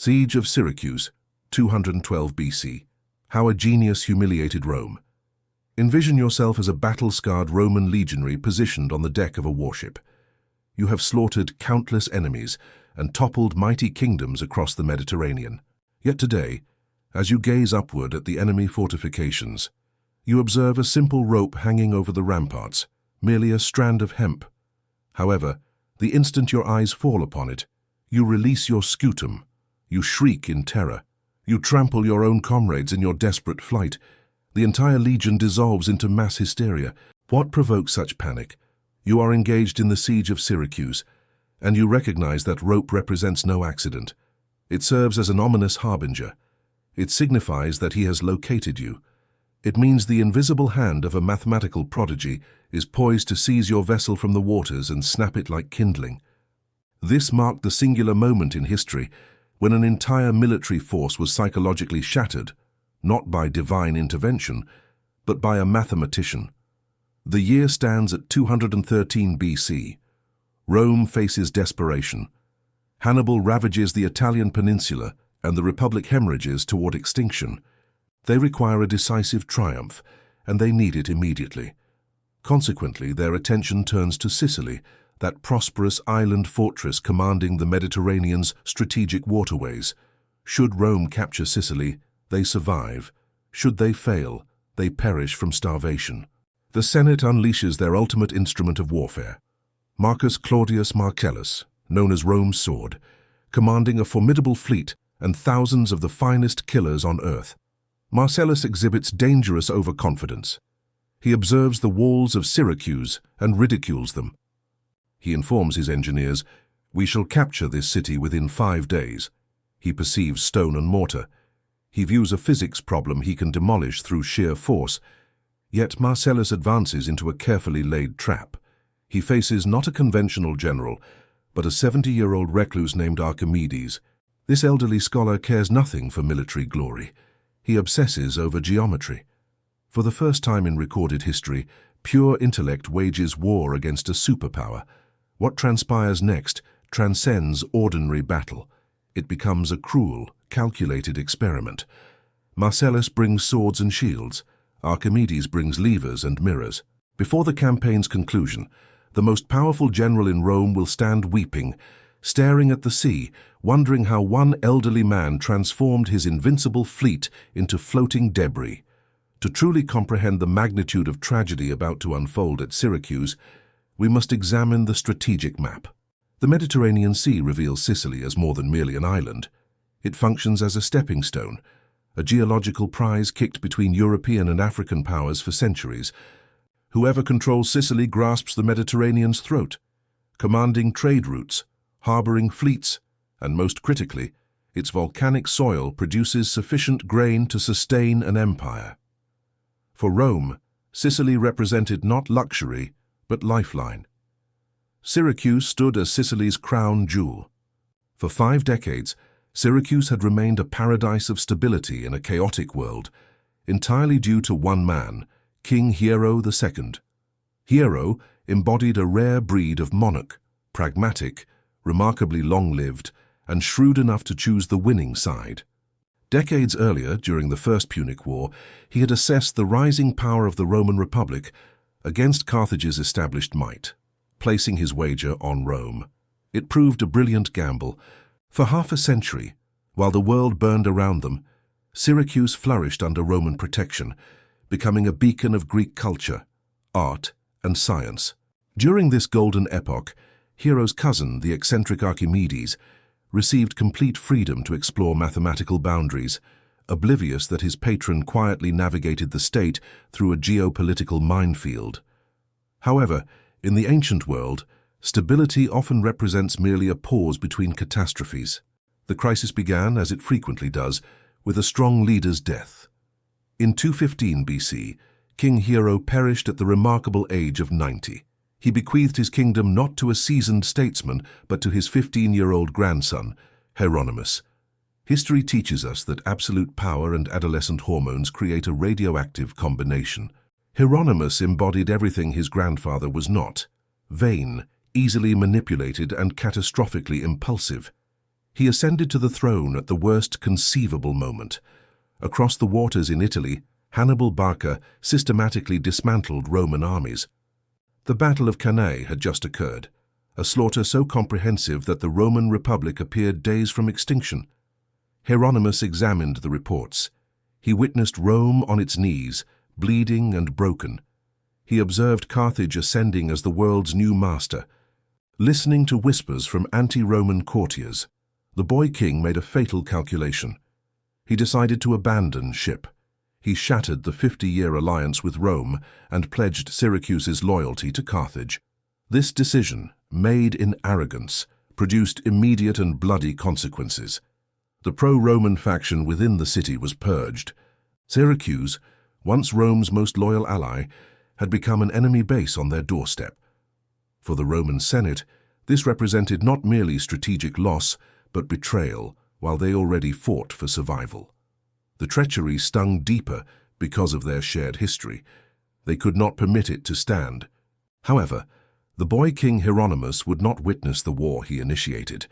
Siege of Syracuse, 212 BC. How a genius humiliated Rome. Envision yourself as a battle-scarred Roman legionary positioned on the deck of a warship. You have slaughtered countless enemies and toppled mighty kingdoms across the Mediterranean. Yet today, as you gaze upward at the enemy fortifications, you observe a simple rope hanging over the ramparts, merely a strand of hemp. However, the instant your eyes fall upon it, you release your scutum. You shriek in terror. You trample your own comrades in your desperate flight. The entire legion dissolves into mass hysteria. What provokes such panic? You are engaged in the siege of Syracuse, and you recognize that rope represents no accident. It serves as an ominous harbinger. It signifies that he has located you. It means the invisible hand of a mathematical prodigy is poised to seize your vessel from the waters and snap it like kindling. This marked the singular moment in history when an entire military force was psychologically shattered, not by divine intervention, but by a mathematician. The year stands at 213 BC. Rome faces desperation. Hannibal ravages the Italian peninsula, and the Republic hemorrhages toward extinction. They require a decisive triumph, and they need it immediately. Consequently, their attention turns to Sicily, that prosperous island fortress commanding the Mediterranean's strategic waterways. Should Rome capture Sicily, they survive. Should they fail, they perish from starvation. The Senate unleashes their ultimate instrument of warfare. Marcus Claudius Marcellus, known as Rome's sword, commanding a formidable fleet and thousands of the finest killers on earth. Marcellus exhibits dangerous overconfidence. He observes the walls of Syracuse and ridicules them. He informs his engineers, "We shall capture this city within 5 days." He perceives stone and mortar. He views a physics problem he can demolish through sheer force. Yet Marcellus advances into a carefully laid trap. He faces not a conventional general, but a 70-year-old recluse named Archimedes. This elderly scholar cares nothing for military glory. He obsesses over geometry. For the first time in recorded history, pure intellect wages war against a superpower. What transpires next transcends ordinary battle. It becomes a cruel, calculated experiment. Marcellus brings swords and shields. Archimedes brings levers and mirrors. Before the campaign's conclusion, the most powerful general in Rome will stand weeping, staring at the sea, wondering how one elderly man transformed his invincible fleet into floating debris. To truly comprehend the magnitude of tragedy about to unfold at Syracuse, we must examine the strategic map. The Mediterranean Sea reveals Sicily as more than merely an island. It functions as a stepping stone, a geological prize kicked between European and African powers for centuries. Whoever controls Sicily grasps the Mediterranean's throat, commanding trade routes, harboring fleets, and most critically, its volcanic soil produces sufficient grain to sustain an empire. For Rome, Sicily represented not luxury, but lifeline. Syracuse stood as Sicily's crown jewel. For 5 decades, Syracuse had remained a paradise of stability in a chaotic world, entirely due to one man, King Hiero II. Hiero embodied a rare breed of monarch, pragmatic, remarkably long-lived, and shrewd enough to choose the winning side. Decades earlier, during the First Punic War, he had assessed the rising power of the Roman Republic against Carthage's established might, placing his wager on Rome. It proved a brilliant gamble. For half a century, while the world burned around them, Syracuse flourished under Roman protection, becoming a beacon of Greek culture, art, and science. During this golden epoch, Hiero's cousin, the eccentric Archimedes, received complete freedom to explore mathematical boundaries, oblivious that his patron quietly navigated the state through a geopolitical minefield. However, in the ancient world, stability often represents merely a pause between catastrophes. The crisis began, as it frequently does, with a strong leader's death. In 215 BC, King Hiero perished at the remarkable age of 90. He bequeathed his kingdom not to a seasoned statesman, but to his 15-year-old grandson, Hieronymus. History teaches us that absolute power and adolescent hormones create a radioactive combination. Hieronymus embodied everything his grandfather was not: vain, easily manipulated, and catastrophically impulsive. He ascended to the throne at the worst conceivable moment. Across the waters in Italy, Hannibal Barca systematically dismantled Roman armies. The Battle of Cannae had just occurred, a slaughter so comprehensive that the Roman Republic appeared days from extinction. Hieronymus examined the reports. He witnessed Rome on its knees, bleeding and broken. He observed Carthage ascending as the world's new master. Listening to whispers from anti-Roman courtiers, the boy king made a fatal calculation. He decided to abandon ship. He shattered the 50-year alliance with Rome and pledged Syracuse's loyalty to Carthage. This decision, made in arrogance, produced immediate and bloody consequences. The pro-Roman faction within the city was purged. Syracuse, once Rome's most loyal ally, had become an enemy base on their doorstep. For the Roman Senate, this represented not merely strategic loss, but betrayal, while they already fought for survival. The treachery stung deeper because of their shared history. They could not permit it to stand. However, the boy king Hieronymus would not witness the war he initiated.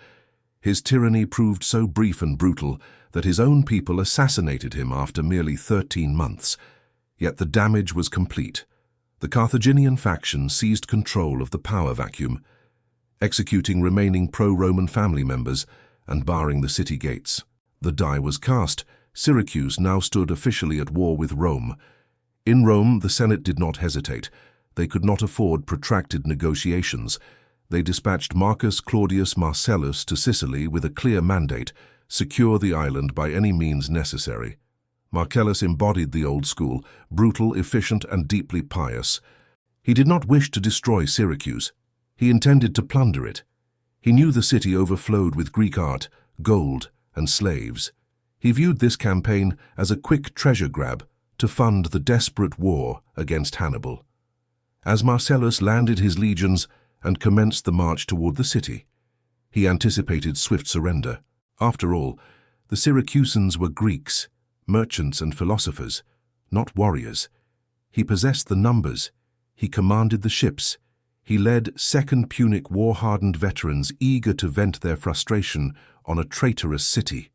His tyranny proved so brief and brutal that his own people assassinated him after merely 13 months. Yet the damage was complete. The Carthaginian faction seized control of the power vacuum, executing remaining pro-Roman family members and barring the city gates. The die was cast. Syracuse now stood officially at war with Rome. In Rome, the Senate did not hesitate. They could not afford protracted negotiations. They dispatched Marcus Claudius Marcellus to Sicily with a clear mandate: secure the island by any means necessary. Marcellus embodied the old school, brutal, efficient, and deeply pious. He did not wish to destroy Syracuse. He intended to plunder it. He knew the city overflowed with Greek art, gold, and slaves. He viewed this campaign as a quick treasure grab to fund the desperate war against Hannibal. As Marcellus landed his legions and commenced the march toward the city, he anticipated swift surrender. After all, the Syracusans were Greeks, merchants and philosophers, not warriors. He possessed the numbers. He commanded the ships. He led Second Punic war-hardened veterans eager to vent their frustration on a traitorous city.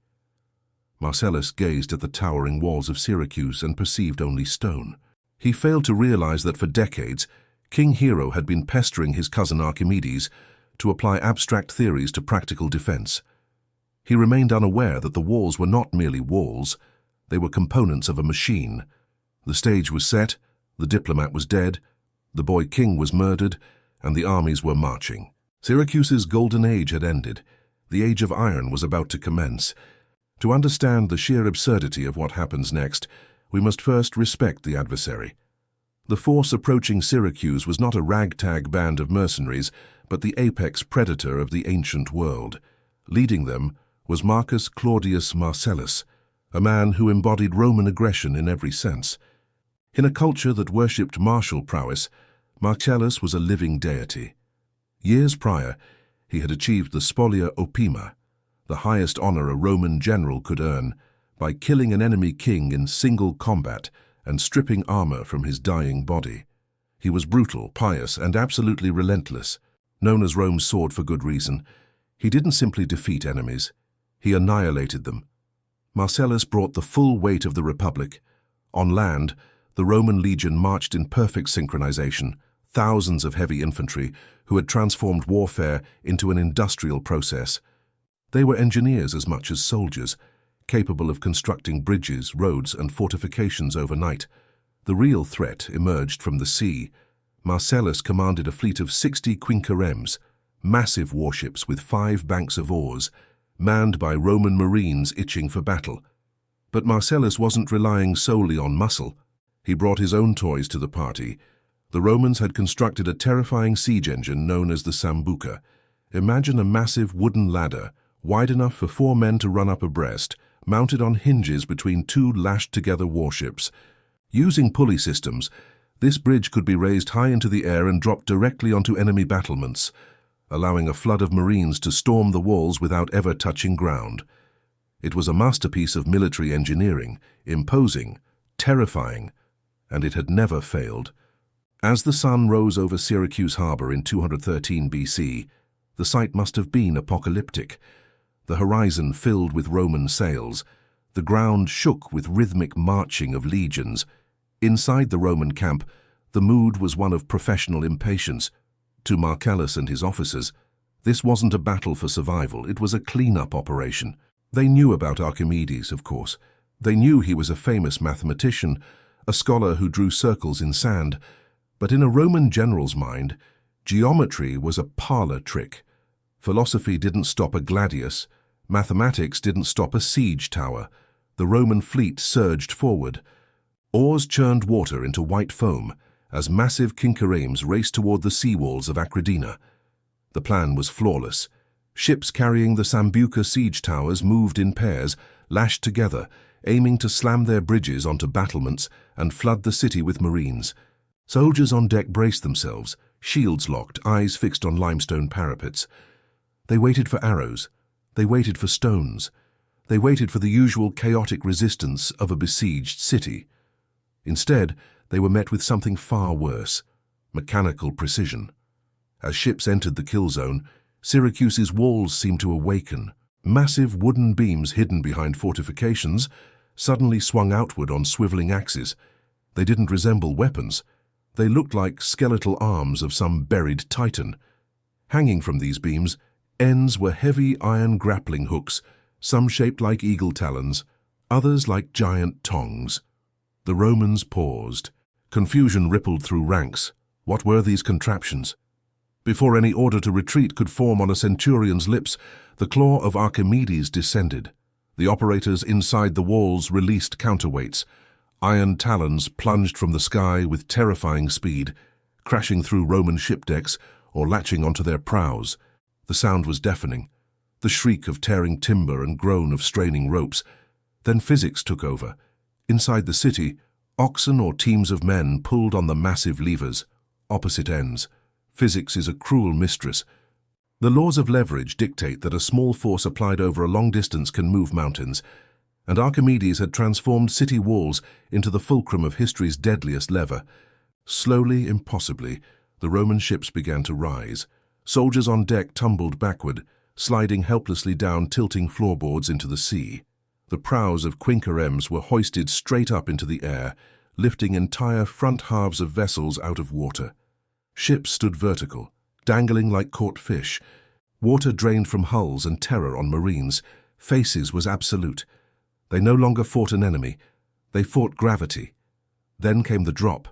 Marcellus gazed at the towering walls of Syracuse and perceived only stone. He failed to realize that for decades, King Hero had been pestering his cousin Archimedes to apply abstract theories to practical defense. He remained unaware that the walls were not merely walls, they were components of a machine. The stage was set, the diplomat was dead, the boy king was murdered, and the armies were marching. Syracuse's golden age had ended. The age of iron was about to commence. To understand the sheer absurdity of what happens next, we must first respect the adversary. The force approaching Syracuse was not a ragtag band of mercenaries, but the apex predator of the ancient world. Leading them was Marcus Claudius Marcellus, a man who embodied Roman aggression in every sense. In a culture that worshipped martial prowess, Marcellus was a living deity. Years prior, he had achieved the spolia opima, the highest honor a Roman general could earn, by killing an enemy king in single combat and stripping armor from his dying body. He was brutal, pious, and absolutely relentless. Known as Rome's sword for good reason, he didn't simply defeat enemies, he annihilated them. Marcellus brought the full weight of the Republic. On land, the Roman legion marched in perfect synchronization, thousands of heavy infantry who had transformed warfare into an industrial process. They were engineers as much as soldiers, capable of constructing bridges, roads, and fortifications overnight. The real threat emerged from the sea. Marcellus commanded a fleet of 60 quinqueremes, massive warships with 5 banks of oars, manned by Roman marines itching for battle. But Marcellus wasn't relying solely on muscle. He brought his own toys to the party. The Romans had constructed a terrifying siege engine known as the sambuca. Imagine a massive wooden ladder, wide enough for 4 men to run up abreast, mounted on hinges between 2 lashed-together warships. Using pulley systems, this bridge could be raised high into the air and dropped directly onto enemy battlements, allowing a flood of marines to storm the walls without ever touching ground. It was a masterpiece of military engineering, imposing, terrifying, and it had never failed. As the sun rose over Syracuse harbor in 213 BC, the sight must have been apocalyptic. the horizon filled with Roman sails, the ground shook with rhythmic marching of legions. Inside the Roman camp, the mood was one of professional impatience. To Marcellus and his officers, this wasn't a battle for survival, it was a clean-up operation. They knew about Archimedes, of course. They knew he was a famous mathematician, a scholar who drew circles in sand. But in a Roman general's mind, geometry was a parlor trick. Philosophy didn't stop a gladius. Mathematics didn't stop a siege tower. The Roman fleet surged forward. Oars churned water into white foam as massive kinkaremes raced toward the seawalls of Acradina. The plan was flawless. Ships carrying the Sambuca siege towers moved in pairs, lashed together, aiming to slam their bridges onto battlements and flood the city with marines. Soldiers on deck braced themselves, shields locked, eyes fixed on limestone parapets. They waited for arrows. They waited for stones. They waited for the usual chaotic resistance of a besieged city. Instead, they were met with something far worse: mechanical precision. As ships entered the kill zone, Syracuse's walls seemed to awaken. Massive wooden beams hidden behind fortifications suddenly swung outward on swiveling axes. They didn't resemble weapons. They looked like skeletal arms of some buried titan. Hanging from these beams, ends were heavy iron grappling hooks, some shaped like eagle talons, others like giant tongs. The Romans paused. Confusion rippled through ranks. What were these contraptions? Before any order to retreat could form on a centurion's lips, the Claw of Archimedes descended. The operators inside the walls released counterweights. Iron talons plunged from the sky with terrifying speed, crashing through Roman ship decks or latching onto their prows. The sound was deafening, the shriek of tearing timber and groan of straining ropes. Then physics took over. Inside the city, oxen or teams of men pulled on the massive levers, opposite ends. Physics is a cruel mistress. The laws of leverage dictate that a small force applied over a long distance can move mountains, and Archimedes had transformed city walls into the fulcrum of history's deadliest lever. Slowly, impossibly, the Roman ships began to rise. Soldiers on deck tumbled backward, sliding helplessly down tilting floorboards into the sea. The prows of quinqueremes were hoisted straight up into the air, lifting entire front halves of vessels out of water. Ships stood vertical, dangling like caught fish. Water drained from hulls and terror on marines. Faces was absolute. They no longer fought an enemy. They fought gravity. Then came the drop.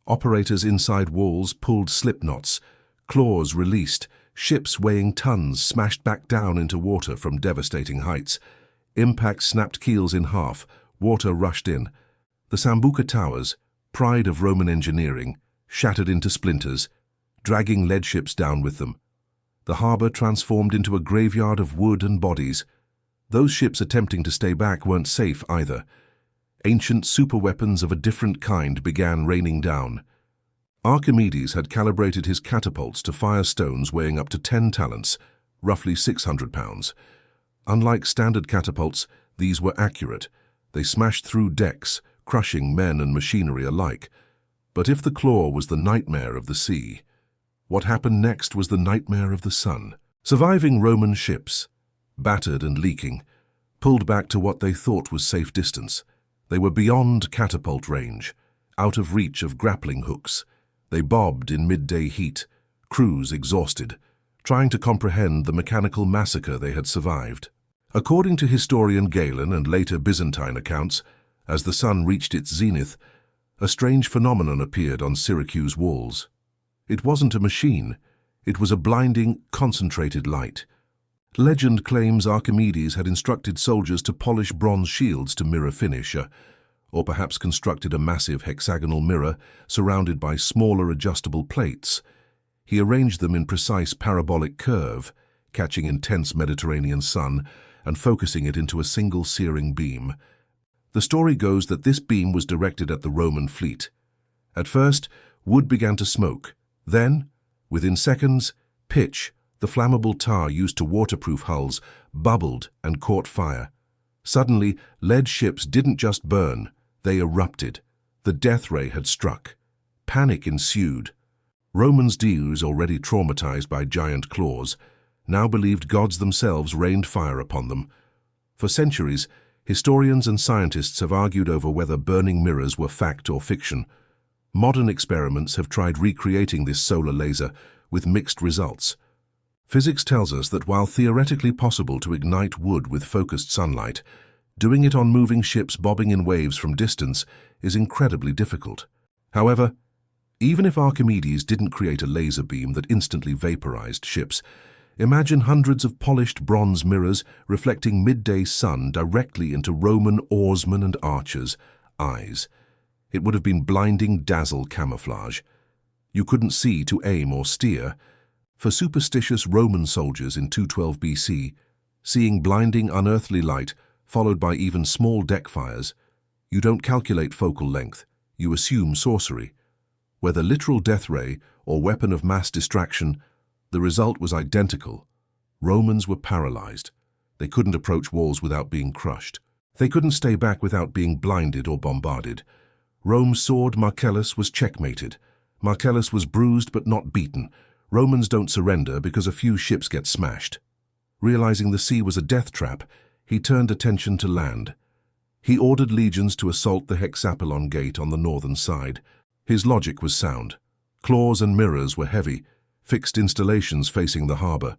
Operators inside walls pulled slip knots. Claws released. Ships weighing tons smashed back down into water from devastating heights. Impact snapped keels in half. Water rushed in. The Sambuca towers, pride of Roman engineering, shattered into splinters, dragging lead ships down with them. The harbor transformed into a graveyard of wood and bodies. Those ships attempting to stay back weren't safe either. Ancient superweapons of a different kind began raining down. Archimedes had calibrated his catapults to fire stones weighing up to 10 talents, roughly 600 pounds. Unlike standard catapults, these were accurate. They smashed through decks, crushing men and machinery alike. But if the Claw was the nightmare of the sea, what happened next was the nightmare of the sun. Surviving Roman ships, battered and leaking, pulled back to what they thought was safe distance. They were beyond catapult range, out of reach of grappling hooks. They bobbed in midday heat, crews exhausted, trying to comprehend the mechanical massacre they had survived. According to historian Galen and later Byzantine accounts, as the sun reached its zenith, a strange phenomenon appeared on Syracuse walls. It wasn't a machine. It was a blinding, concentrated light. Legend claims Archimedes had instructed soldiers to polish bronze shields to mirror finish, or perhaps constructed a massive hexagonal mirror surrounded by smaller adjustable plates. He arranged them in precise parabolic curve, catching intense Mediterranean sun and focusing it into a single searing beam. The story goes that this beam was directed at the Roman fleet. At first, wood began to smoke. Then, within seconds, pitch, the flammable tar used to waterproof hulls, bubbled and caught fire. Suddenly, lead ships didn't just burn, they erupted. The death ray had struck. Panic ensued. Romans' deus, already traumatized by giant claws, now believed gods themselves rained fire upon them. For centuries, historians and scientists have argued over whether burning mirrors were fact or fiction. Modern experiments have tried recreating this solar laser with mixed results. Physics tells us that while theoretically possible to ignite wood with focused sunlight, doing it on moving ships bobbing in waves from distance is incredibly difficult. However, even if Archimedes didn't create a laser beam that instantly vaporized ships, imagine hundreds of polished bronze mirrors reflecting midday sun directly into Roman oarsmen and archers' eyes. It would have been blinding dazzle camouflage. You couldn't see to aim or steer. For superstitious Roman soldiers in 212 BC, seeing blinding unearthly light followed by even small deck fires, you don't calculate focal length, you assume sorcery. Whether literal death ray or weapon of mass distraction, the result was identical. Romans were paralyzed. They couldn't approach walls without being crushed. They couldn't stay back without being blinded or bombarded. Rome's sword Marcellus was checkmated. Marcellus was bruised but not beaten. Romans don't surrender because a few ships get smashed. Realizing the sea was a death trap, he turned attention to land. He ordered legions to assault the Hexapolon Gate on the northern side. His logic was sound. Claws and mirrors were heavy, fixed installations facing the harbor.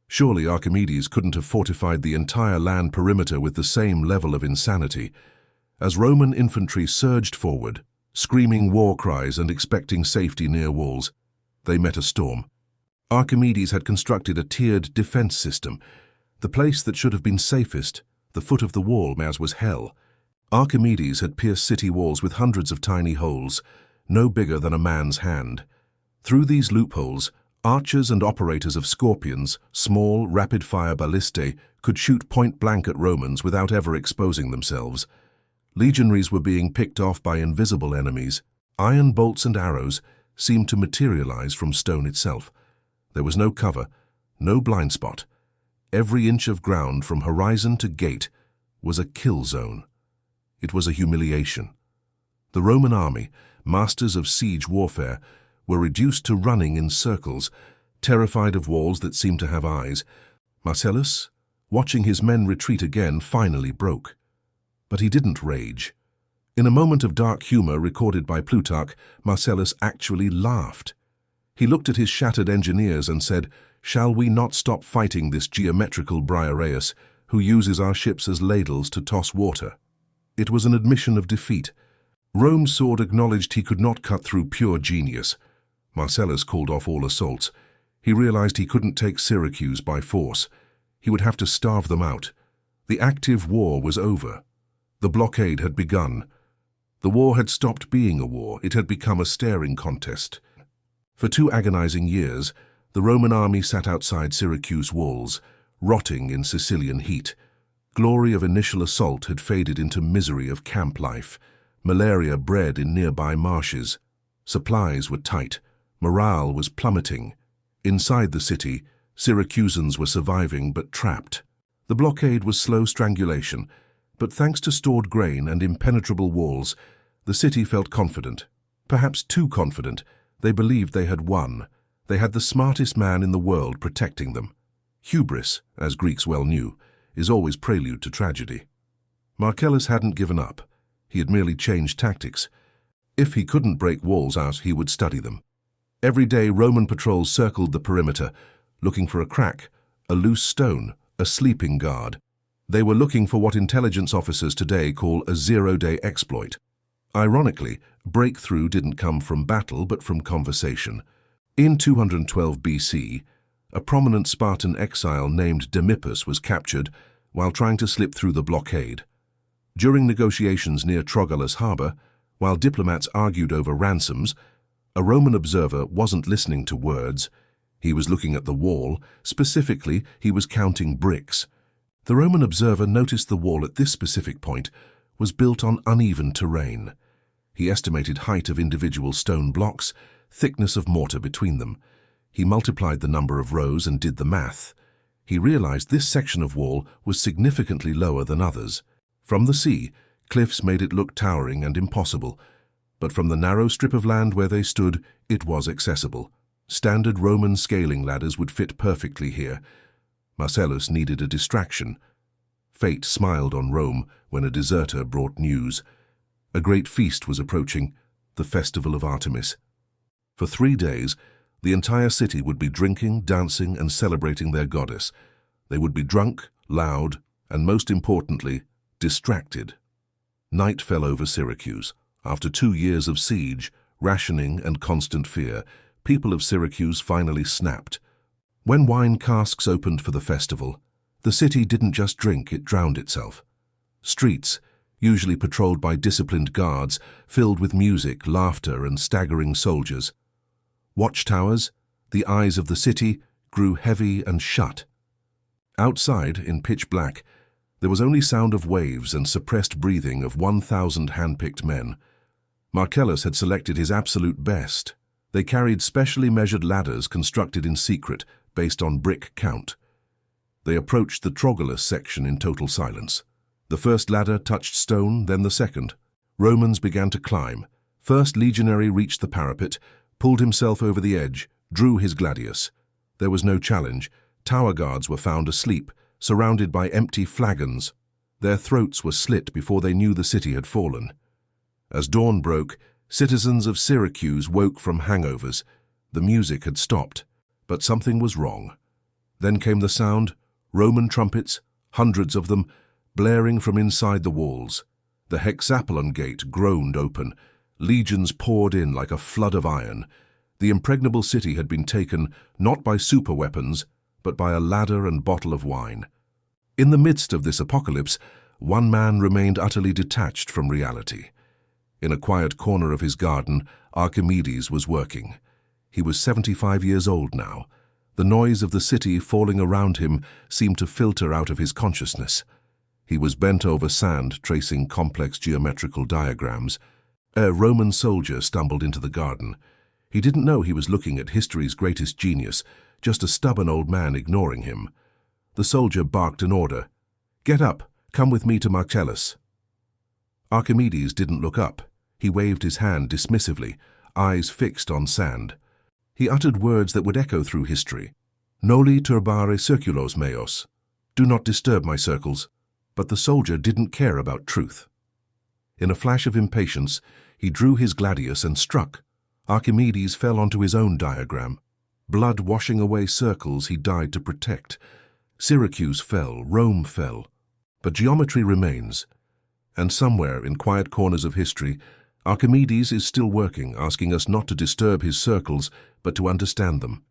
Surely Archimedes couldn't have fortified the entire land perimeter with the same level of insanity. As Roman infantry surged forward, screaming war cries and expecting safety near walls, they met a storm. Archimedes had constructed a tiered defense system. The place that should have been safest, the foot of the wall, as was hell. Archimedes had pierced city walls with hundreds of tiny holes, no bigger than a man's hand. Through these loopholes, archers and operators of scorpions, small, rapid-fire ballistae, could shoot point-blank at Romans without ever exposing themselves. Legionaries were being picked off by invisible enemies. Iron bolts and arrows seemed to materialize from stone itself. There was no cover, no blind spot. Every inch of ground from horizon to gate was a kill zone. It was a humiliation. The Roman army, masters of siege warfare, were reduced to running in circles, terrified of walls that seemed to have eyes. Marcellus, watching his men retreat again, finally broke. But he didn't rage. In a moment of dark humor recorded by Plutarch, Marcellus actually laughed. He looked at his shattered engineers and said, "Shall we not stop fighting this geometrical Briareus, who uses our ships as ladles to toss water?" It was an admission of defeat. Rome's sword acknowledged he could not cut through pure genius. Marcellus called off all assaults. He realized he couldn't take Syracuse by force. He would have to starve them out. The active war was over. The blockade had begun. The war had stopped being a war. It had become a staring contest. For 2 agonizing years, the Roman army sat outside Syracuse walls, rotting in Sicilian heat. Glory of initial assault had faded into misery of camp life. Malaria bred in nearby marshes. Supplies were tight. Morale was plummeting. Inside the city, Syracusans were surviving but trapped. The blockade was slow strangulation, but thanks to stored grain and impenetrable walls, the city felt confident. Perhaps too confident. They believed they had won. They had the smartest man in the world protecting them. Hubris, as Greeks well knew, is always prelude to tragedy. Marcellus hadn't given up. He had merely changed tactics. If he couldn't break walls out, he would study them. Every day, Roman patrols circled the perimeter, looking for a crack, a loose stone, a sleeping guard. They were looking for what intelligence officers today call a zero-day exploit. Ironically, breakthrough didn't come from battle but from conversation. In 212 BC, a prominent Spartan exile named Demippus was captured while trying to slip through the blockade. During negotiations near Trogalus harbor, while diplomats argued over ransoms, a Roman observer wasn't listening to words. He was looking at the wall. Specifically, he was counting bricks. The Roman observer noticed the wall at this specific point was built on uneven terrain. He estimated height of individual stone blocks, thickness of mortar between them. He multiplied the number of rows and did the math. He realized this section of wall was significantly lower than others. From the sea, cliffs made it look towering and impossible, but from the narrow strip of land where they stood, it was accessible. Standard Roman scaling ladders would fit perfectly here. Marcellus needed a distraction. Fate smiled on Rome when a deserter brought news. A great feast was approaching, the festival of Artemis. For 3 days, the entire city would be drinking, dancing, and celebrating their goddess. They would be drunk, loud, and most importantly, distracted. Night fell over Syracuse. After 2 years of siege, rationing, and constant fear, people of Syracuse finally snapped. When wine casks opened for the festival, the city didn't just drink, it drowned itself. Streets, usually patrolled by disciplined guards, filled with music, laughter, and staggering soldiers. Watchtowers, the eyes of the city, grew heavy and shut. Outside, in pitch black, there was only sound of waves and suppressed breathing of 1,000 hand-picked men. Marcellus had selected his absolute best. They carried specially measured ladders constructed in secret, based on brick count. They approached the Troglus section in total silence. The first ladder touched stone, then the second. Romans began to climb. First legionary reached the parapet, pulled himself over the edge, drew his gladius. There was no challenge. Tower guards were found asleep, surrounded by empty flagons. Their throats were slit before they knew the city had fallen. As dawn broke, citizens of Syracuse woke from hangovers. The music had stopped, but something was wrong. Then came the sound, Roman trumpets, hundreds of them, blaring from inside the walls. The hexapolis gate groaned open. Legions poured in like a flood of iron. The impregnable city had been taken not by superweapons, but by a ladder and bottle of wine. In the midst of this apocalypse, one man remained utterly detached from reality. In a quiet corner of his garden, Archimedes was working. He was 75 years old now. The noise of the city falling around him seemed to filter out of his consciousness. He was bent over sand, tracing complex geometrical diagrams. A Roman soldier stumbled into the garden. He didn't know he was looking at history's greatest genius, just a stubborn old man ignoring him. The soldier barked an order. "Get up, come with me to Marcellus." Archimedes didn't look up. He waved his hand dismissively, eyes fixed on sand. He uttered words that would echo through history. "Noli turbare circulos meos." Do not disturb my circles. But the soldier didn't care about truth. In a flash of impatience, he drew his gladius and struck. Archimedes fell onto his own diagram. Blood washing away circles he died to protect. Syracuse fell, Rome fell. But geometry remains. And somewhere in quiet corners of history, Archimedes is still working, asking us not to disturb his circles, but to understand them.